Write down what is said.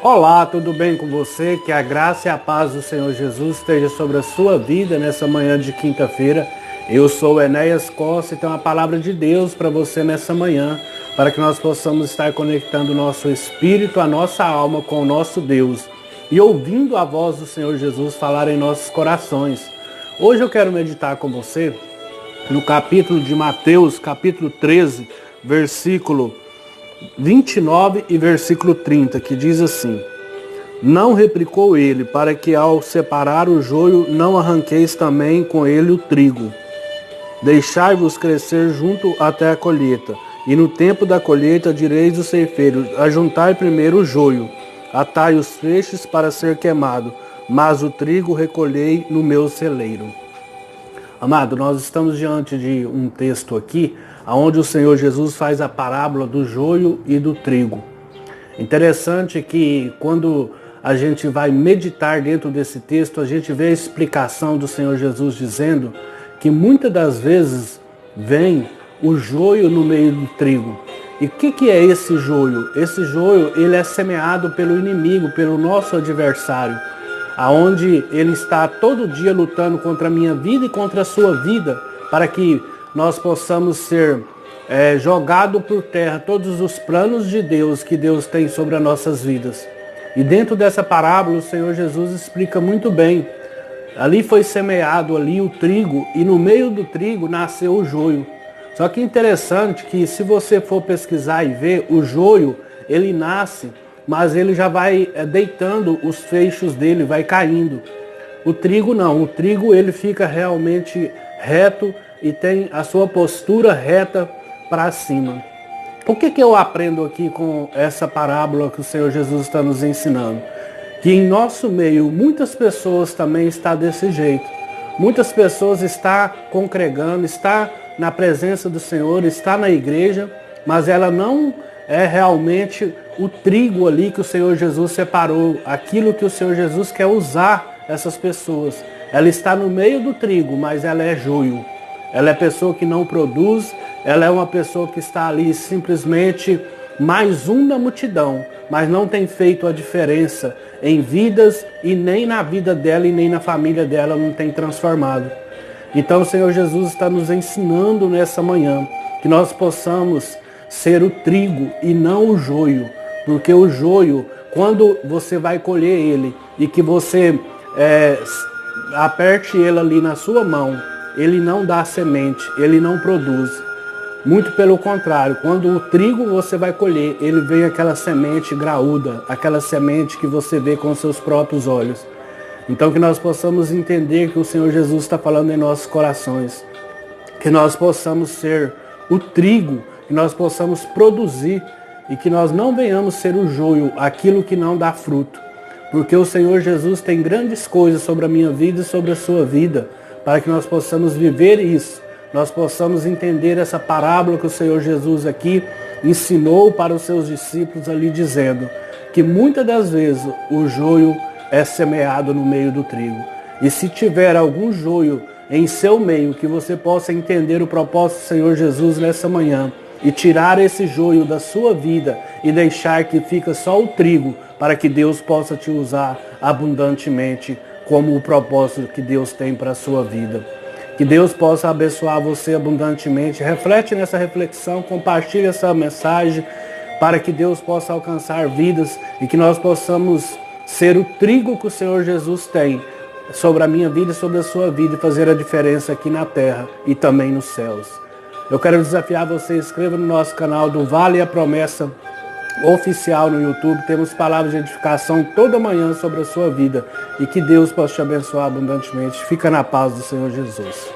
Olá, tudo bem com você? Que a graça e a paz do Senhor Jesus esteja sobre a sua vida nessa manhã de quinta-feira. Eu sou o Enéas Costa e tenho uma palavra de Deus para você nessa manhã, para que nós possamos estar conectando o nosso espírito, a nossa alma com o nosso Deus e ouvindo a voz do Senhor Jesus falar em nossos corações. Hoje eu quero meditar com você no capítulo de Mateus, capítulo 13, versículo 29 e versículo 30, que diz assim: Não replicou ele, para que ao separar o joio não arranqueis também com ele o trigo. Deixai-vos crescer junto até a colheita, e no tempo da colheita direis os ceifeiros: ajuntai primeiro o joio, atai os feixes para ser queimado, mas o trigo recolhei no meu celeiro. Amado, nós estamos diante de um texto aqui, onde o Senhor Jesus faz a parábola do joio e do trigo. Interessante que quando a gente vai meditar dentro desse texto, a gente vê a explicação do Senhor Jesus dizendo que muitas das vezes vem o joio no meio do trigo. E o que é esse joio? Esse joio, ele é semeado pelo inimigo, pelo nosso adversário, aonde ele está todo dia lutando contra a minha vida e contra a sua vida, para que nós possamos ser jogados por terra todos os planos de Deus que Deus tem sobre as nossas vidas. E dentro dessa parábola o Senhor Jesus explica muito bem. Ali foi semeado ali o trigo e no meio do trigo nasceu o joio. Só que interessante que se você for pesquisar e ver, o joio ele nasce, mas ele já vai deitando os feixes dele, vai caindo. O trigo não, o trigo ele fica realmente reto e tem a sua postura reta para cima. O que eu aprendo aqui com essa parábola que o Senhor Jesus está nos ensinando? Que em nosso meio muitas pessoas também estão desse jeito. Muitas pessoas estão congregando, estão na presença do Senhor, estão na igreja, mas ela não é realmente o trigo ali que o Senhor Jesus separou, aquilo que o Senhor Jesus quer usar essas pessoas. Ela está no meio do trigo, mas ela é joio. Ela é pessoa que não produz, ela é uma pessoa que está ali simplesmente mais um na multidão, mas não tem feito a diferença em vidas e nem na vida dela e nem na família dela não tem transformado. Então o Senhor Jesus está nos ensinando nessa manhã que nós possamos ser o trigo e não o joio, porque o joio, quando você vai colher ele e que você aperte ele ali na sua mão, ele não dá semente, ele não produz. Muito pelo contrário, quando o trigo você vai colher, ele vem aquela semente graúda, aquela semente que você vê com seus próprios olhos. Então que nós possamos entender que o Senhor Jesus está falando em nossos corações, que nós possamos ser o trigo, que nós possamos produzir e que nós não venhamos ser o joio, aquilo que não dá fruto. Porque o Senhor Jesus tem grandes coisas sobre a minha vida e sobre a sua vida, para que nós possamos viver isso, nós possamos entender essa parábola que o Senhor Jesus aqui ensinou para os seus discípulos ali, dizendo que muitas das vezes o joio é semeado no meio do trigo. E se tiver algum joio em seu meio, que você possa entender o propósito do Senhor Jesus nessa manhã e tirar esse joio da sua vida e deixar que fica só o trigo, para que Deus possa te usar abundantemente como o propósito que Deus tem para a sua vida. Que Deus possa abençoar você abundantemente. Reflete nessa reflexão, compartilhe essa mensagem para que Deus possa alcançar vidas e que nós possamos ser o trigo que o Senhor Jesus tem sobre a minha vida e sobre a sua vida e fazer a diferença aqui na terra e também nos céus. Eu quero desafiar você, inscreva no nosso canal do Vale a Promessa oficial no YouTube. Temos palavras de edificação toda manhã sobre a sua vida e que Deus possa te abençoar abundantemente. Fica na paz do Senhor Jesus.